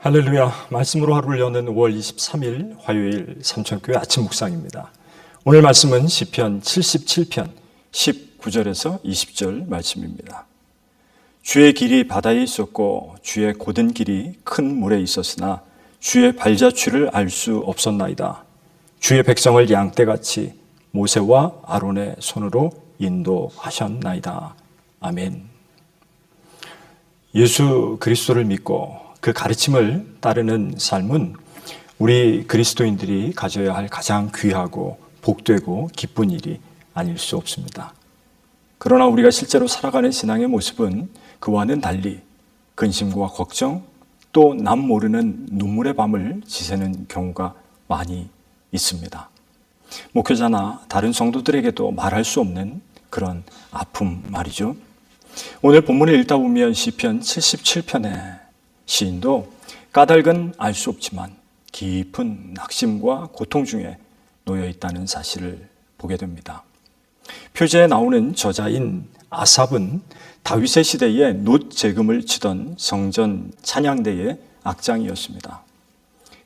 할렐루야. 말씀으로 하루를 여는 5월 23일 화요일 삼천교회 아침 묵상입니다. 오늘 말씀은 시편 77편 19절에서 20절 말씀입니다. 주의 길이 바다에 있었고 주의 곧은 길이 큰 물에 있었으나 주의 발자취를 알 수 없었나이다. 주의 백성을 양떼같이 모세와 아론의 손으로 인도하셨나이다. 아멘. 예수 그리스도를 믿고 그 가르침을 따르는 삶은 우리 그리스도인들이 가져야 할 가장 귀하고 복되고 기쁜 일이 아닐 수 없습니다. 그러나 우리가 실제로 살아가는 신앙의 모습은 그와는 달리 근심과 걱정, 또 남 모르는 눈물의 밤을 지새는 경우가 많이 있습니다. 목회자나 다른 성도들에게도 말할 수 없는 그런 아픔 말이죠. 오늘 본문을 읽다 보면 시편 77편에 시인도 까닭은 알 수 없지만 깊은 낙심과 고통 중에 놓여 있다는 사실을 보게 됩니다. 표제에 나오는 저자인 아삽은 다윗의 시대에 놋 재금을 치던 성전 찬양대의 악장이었습니다.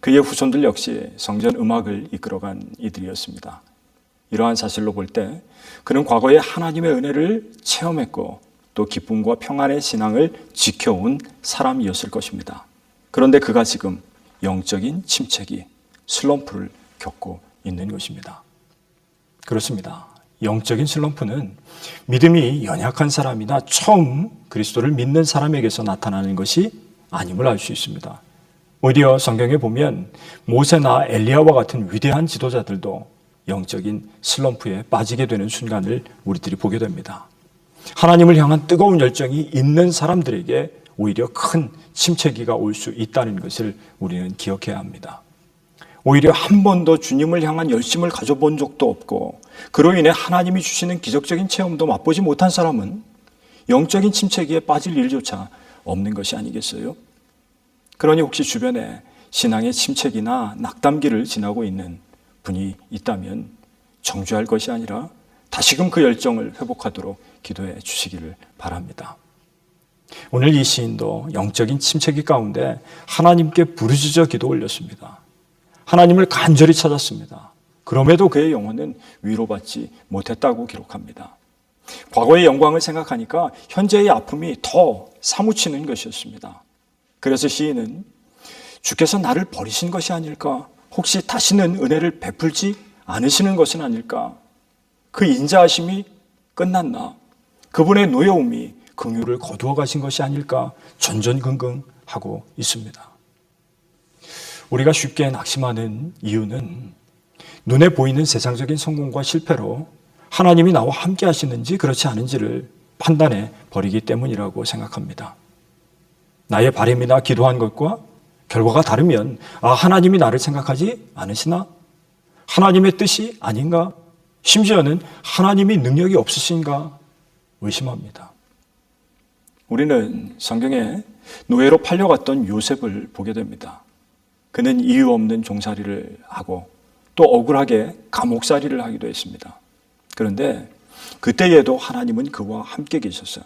그의 후손들 역시 성전 음악을 이끌어간 이들이었습니다. 이러한 사실로 볼 때 그는 과거에 하나님의 은혜를 체험했고 또 기쁨과 평안의 신앙을 지켜온 사람이었을 것입니다. 그런데 그가 지금 영적인 침체기, 슬럼프를 겪고 있는 것입니다. 그렇습니다. 영적인 슬럼프는 믿음이 연약한 사람이나 처음 그리스도를 믿는 사람에게서 나타나는 것이 아님을 알 수 있습니다. 오히려 성경에 보면 모세나 엘리야와 같은 위대한 지도자들도 영적인 슬럼프에 빠지게 되는 순간을 우리들이 보게 됩니다. 하나님을 향한 뜨거운 열정이 있는 사람들에게 오히려 큰 침체기가 올 수 있다는 것을 우리는 기억해야 합니다. 오히려 한 번도 주님을 향한 열심을 가져본 적도 없고 그로 인해 하나님이 주시는 기적적인 체험도 맛보지 못한 사람은 영적인 침체기에 빠질 일조차 없는 것이 아니겠어요? 그러니 혹시 주변에 신앙의 침체기나 낙담기를 지나고 있는 분이 있다면 정죄할 것이 아니라 다시금 그 열정을 회복하도록 기도해 주시기를 바랍니다. 오늘 이 시인도 영적인 침체기 가운데 하나님께 부르짖어 기도 올렸습니다. 하나님을 간절히 찾았습니다. 그럼에도 그의 영혼은 위로받지 못했다고 기록합니다. 과거의 영광을 생각하니까 현재의 아픔이 더 사무치는 것이었습니다. 그래서 시인은 주께서 나를 버리신 것이 아닐까? 혹시 다시는 은혜를 베풀지 않으시는 것은 아닐까? 그 인자하심이 끝났나? 그분의 노여움이 긍휼을 거두어 가신 것이 아닐까? 전전긍긍하고 있습니다. 우리가 쉽게 낙심하는 이유는 눈에 보이는 세상적인 성공과 실패로 하나님이 나와 함께 하시는지 그렇지 않은지를 판단해 버리기 때문이라고 생각합니다. 나의 바람이나 기도한 것과 결과가 다르면 하나님이 나를 생각하지 않으시나? 하나님의 뜻이 아닌가? 심지어는 하나님이 능력이 없으신가? 의심합니다. 우리는 성경에 노예로 팔려갔던 요셉을 보게 됩니다. 그는 이유 없는 종살이를 하고 또 억울하게 감옥살이를 하기도 했습니다. 그런데 그때에도 하나님은 그와 함께 계셨어요.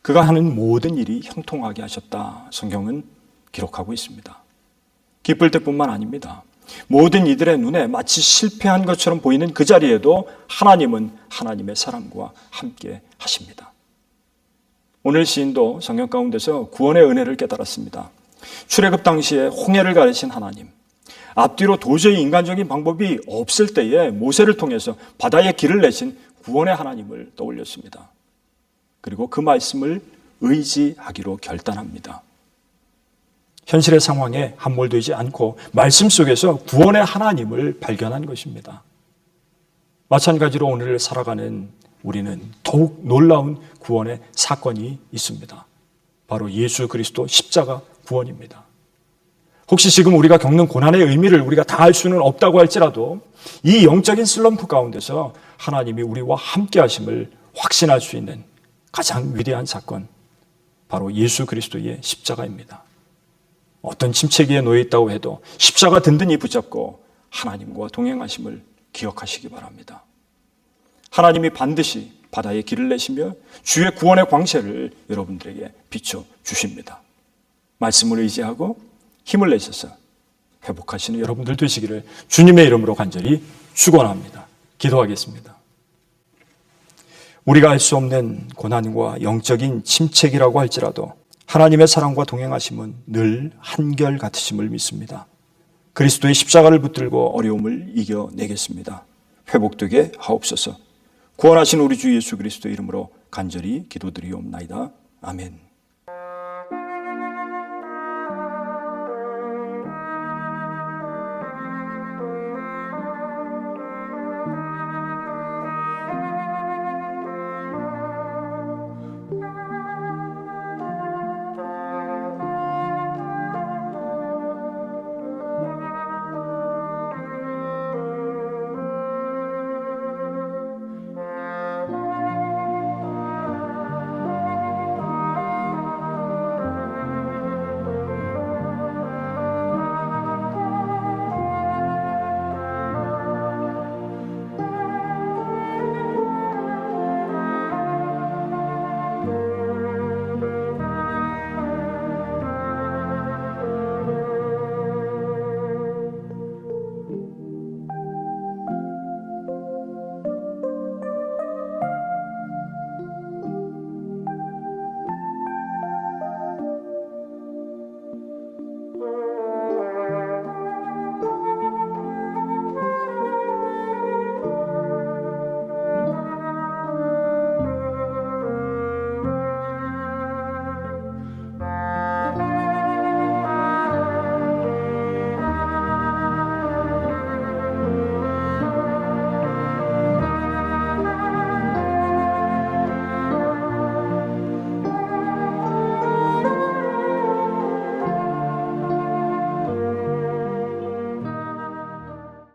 그가 하는 모든 일이 형통하게 하셨다. 성경은 기록하고 있습니다. 기쁠 때뿐만 아닙니다. 모든 이들의 눈에 마치 실패한 것처럼 보이는 그 자리에도 하나님은 하나님의 사랑과 함께 하십니다. 오늘 시인도 성경 가운데서 구원의 은혜를 깨달았습니다. 출애굽 당시에 홍해를 가르신 하나님, 앞뒤로 도저히 인간적인 방법이 없을 때에 모세를 통해서 바다에 길을 내신 구원의 하나님을 떠올렸습니다. 그리고 그 말씀을 의지하기로 결단합니다. 현실의 상황에 함몰되지 않고 말씀 속에서 구원의 하나님을 발견한 것입니다. 마찬가지로 오늘 살아가는 우리는 더욱 놀라운 구원의 사건이 있습니다. 바로 예수 그리스도 십자가 구원입니다. 혹시 지금 우리가 겪는 고난의 의미를 우리가 다 알 수는 없다고 할지라도 이 영적인 슬럼프 가운데서 하나님이 우리와 함께 하심을 확신할 수 있는 가장 위대한 사건, 바로 예수 그리스도의 십자가입니다. 어떤 침체기에 놓여 있다고 해도 십자가 든든히 붙잡고 하나님과 동행하심을 기억하시기 바랍니다. 하나님이 반드시 바다에 길을 내시며 주의 구원의 광채를 여러분들에게 비춰 주십니다. 말씀을 의지하고 힘을 내셔서 회복하시는 여러분들 되시기를 주님의 이름으로 간절히 축원합니다. 기도하겠습니다. 우리가 알 수 없는 고난과 영적인 침체기라고 할지라도 하나님의 사랑과 동행하심은 늘 한결같으심을 믿습니다. 그리스도의 십자가를 붙들고 어려움을 이겨내겠습니다. 회복되게 하옵소서. 구원하신 우리 주 예수 그리스도의 이름으로 간절히 기도드리옵나이다. 아멘.